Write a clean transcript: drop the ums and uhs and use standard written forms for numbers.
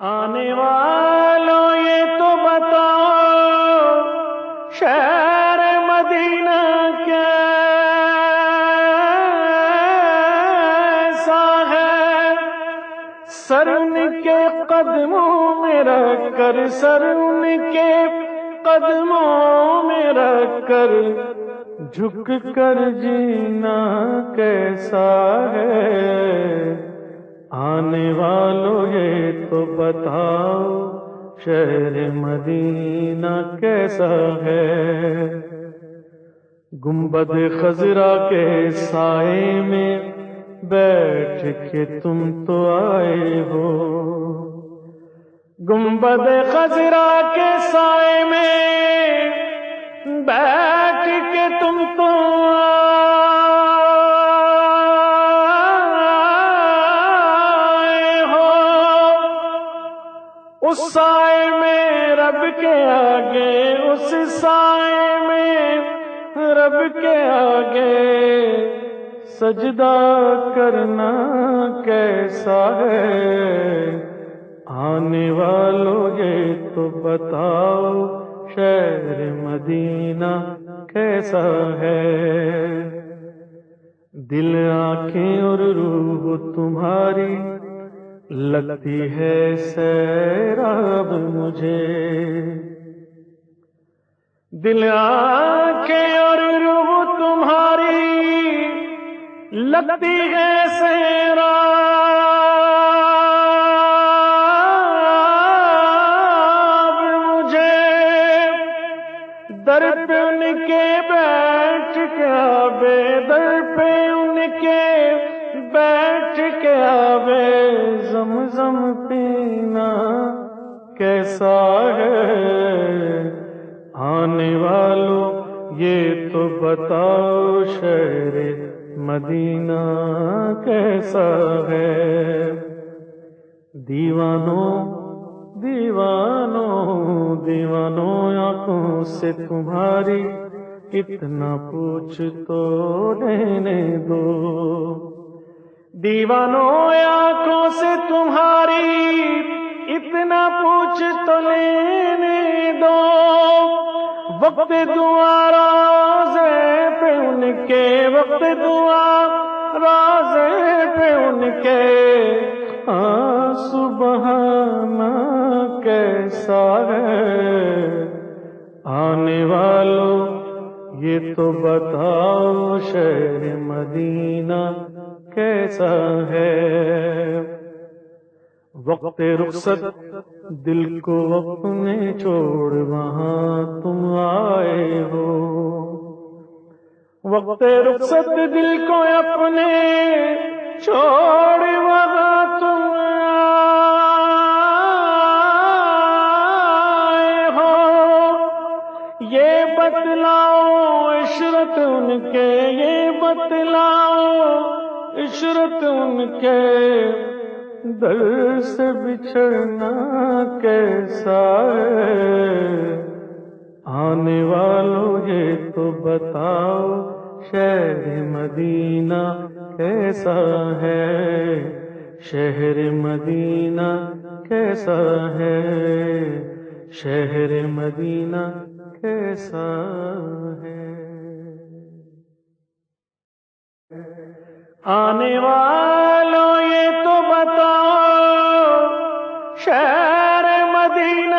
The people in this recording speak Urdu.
آنے والوں یہ تو بتاؤ شہر مدینہ کیسا ہے، سر ان کے قدموں میں رکھ کر، سر ان کے قدموں میں رکھ کر جھک کر جینا کیسا ہے، آنے والوں یہ تو بتاؤ شہر مدینہ کیسا ہے۔ گنبد خضرا کے سائے میں بیٹھ کے تم تو آئے ہو، گنبد خضرا کے سائے میں بیٹھ کے تم تو آئے ہو، اس سائے میں رب کے آگے، اس سائے میں رب کے آگے سجدہ کرنا کیسا ہے، آنے والوں یہ تو بتاؤ شہر مدینہ کیسا ہے۔ دل، آنکھیں اور روح تمہاری لگتی ہے سیراب مجھے، دل، آنکھیں اور روح تمہاری لگتی ہے سیراب مجھے، در پہ ان کے بیٹھ کے آوے، در پہ ان کے بیٹھ کے آوے زمزم پینا کیسا ہے، آنے والوں یہ تو بتاؤ شہر مدینہ کیسا ہے۔ دیوانوں دیوانوں دیوانوں آنکھوں سے تمہاری اتنا پوچھ تو لینے دو، دیوانوں آنکھوں سے تمہاری اتنا پوچھ تو لینے دو، وقت دعا روزے پہ ان کے، وقت دعا روزے پہ ان کے آنسو بہانا کیسا ہے، آنے والوں یہ تو بتاؤ شہر مدینہ کیسا ہے۔ وقت رخصت دل کو اپنے چھوڑ وہاں تم آئے ہو، وقت رخصت دل کو اپنے چھوڑ وہاں تم آئے ہو، یہ بتلاؤ عشرت ان کے، یہ بتلاؤ عشرت ان کے در سے بچھڑنا کیسا ہے، آنے والوں یہ تو بتاؤ شہر مدینہ کیسا ہے، شہر مدینہ کیسا ہے، شہر مدینہ کیسا ہے، آنے والوں یہ تو بتاؤ شہر مدینہ